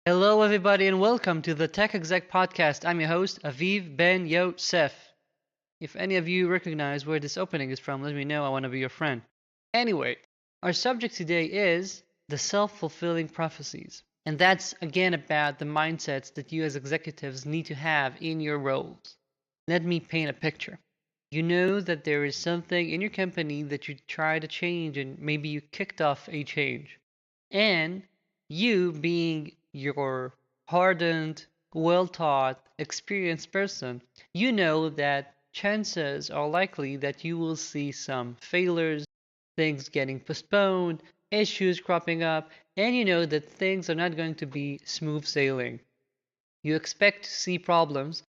Hello, everybody, and welcome to the Tech Exec podcast. I'm your host, Aviv Ben-Yosef. If any of you recognize where this opening is from, let me know. I want to be your friend. Anyway, our subject today is the self-fulfilling prophecies. And that's again about the mindsets that you as executives need to have in your roles. Let me paint a picture. You know that there is something in your company that you try to change, and maybe you kicked off a change. And you, being your hardened, well taught, experienced person, you know that chances are likely that you will see some failures, things getting postponed, issues cropping up, and you know that things are not going to be smooth sailing. You expect to see problems,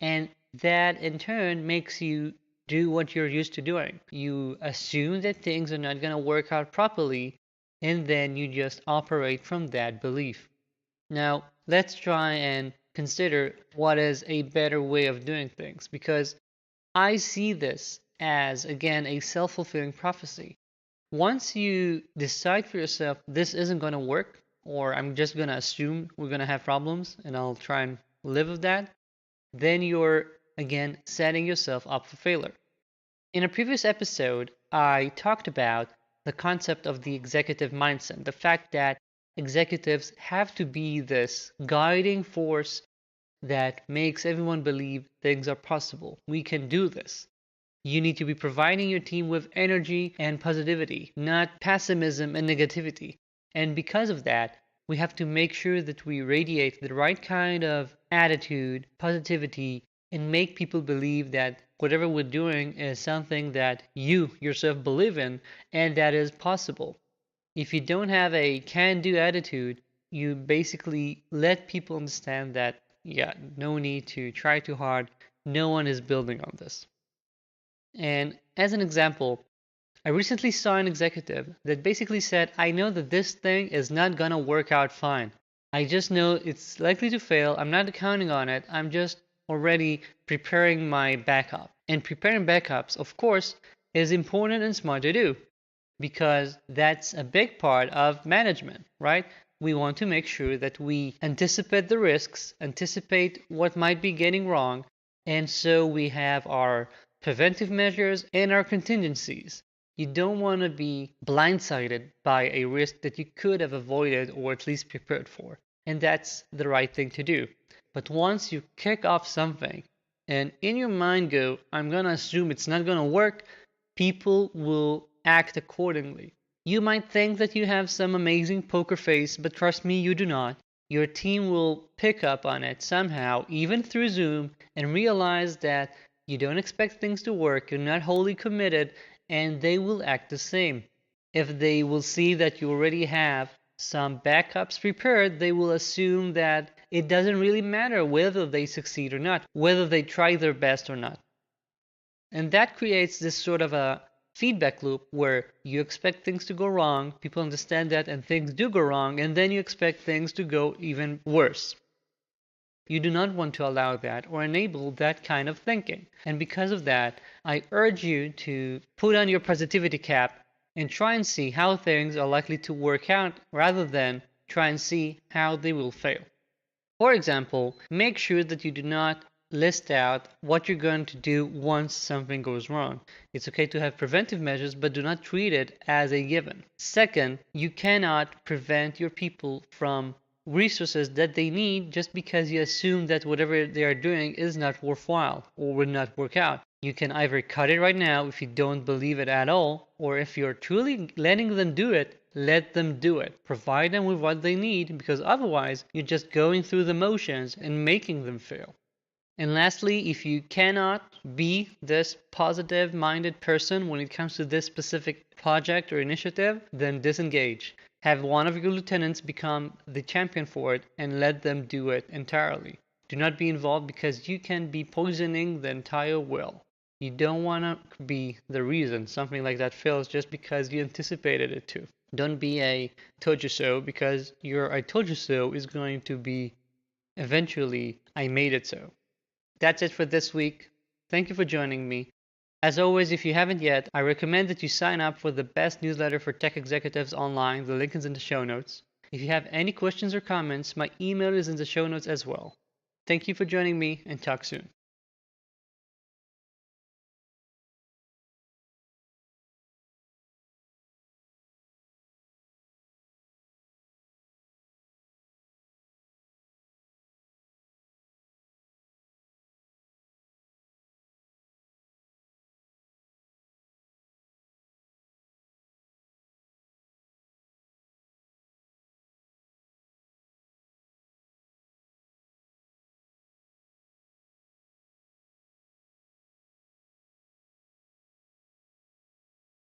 and that in turn makes you do what you're used to doing. You assume that things are not going to work out properly, and then you just operate from that belief. Now, let's try and consider what is a better way of doing things, because I see this as, again, a self fulfilling prophecy. Once you decide for yourself, this isn't going to work, or I'm just going to assume we're going to have problems and I'll try and live with that, then you're again setting yourself up for failure. In a previous episode, I talked about the concept of the executive mindset, the fact that executives have to be this guiding force that makes everyone believe things are possible. We can do this. You need to be providing your team with energy and positivity, not pessimism and negativity. And because of that, we have to make sure that we radiate the right kind of attitude, positivity, and make people believe that whatever we're doing is something that you yourself believe in and that is possible. If you don't have a can do attitude, you basically let people understand that, yeah, no need to try too hard. No one is building on this. And as an example, I recently saw an executive that basically said, I know that this thing is not gonna work out fine. I just know it's likely to fail. I'm not counting on it. I'm just already preparing my backup. And preparing backups, of course, is important and smart to do because that's a big part of management, right? We want to make sure that we anticipate the risks, anticipate what might be getting wrong, and so we have our preventive measures and our contingencies. You don't want to be blindsided by a risk that you could have avoided or at least prepared for. And that's the right thing to do. But once you kick off something and in your mind go, I'm going to assume it's not going to work, people will act accordingly. You might think that you have some amazing poker face, but trust me, you do not. Your team will pick up on it somehow, even through Zoom, and realize that you don't expect things to work, you're not wholly committed, and they will act the same. If they will see that you already have some backups prepared, they will assume that it doesn't really matter whether they succeed or not, whether they try their best or not. And that creates this sort of a feedback loop where you expect things to go wrong, people understand that, and things do go wrong, and then you expect things to go even worse. You do not want to allow that or enable that kind of thinking. And because of that, I urge you to put on your positivity cap and try and see how things are likely to work out rather than try and see how they will fail. For example, make sure that you do not list out what you're going to do once something goes wrong. It's okay to have preventive measures, but do not treat it as a given. Second, you cannot prevent your people from resources that they need just because you assume that whatever they are doing is not worthwhile or will not work out. You can either cut it right now if you don't believe it at all, or if you're truly letting them do it, let them do it. Provide them with what they need because otherwise you're just going through the motions and making them fail. And lastly, if you cannot be this positive minded person when it comes to this specific project or initiative, then disengage. Have one of your lieutenants become the champion for it and let them do it entirely. Do not be involved because you can be poisoning the entire well. You don't want to be the reason something like that fails just because you anticipated it to. Don't be a told you so because your I told you so is going to be eventually I made it so. That's it for this week. Thank you for joining me. As always, if you haven't yet, I recommend that you sign up for the best newsletter for tech executives online. The link is in the show notes. If you have any questions or comments, my email is in the show notes as well. Thank you for joining me, and talk soon.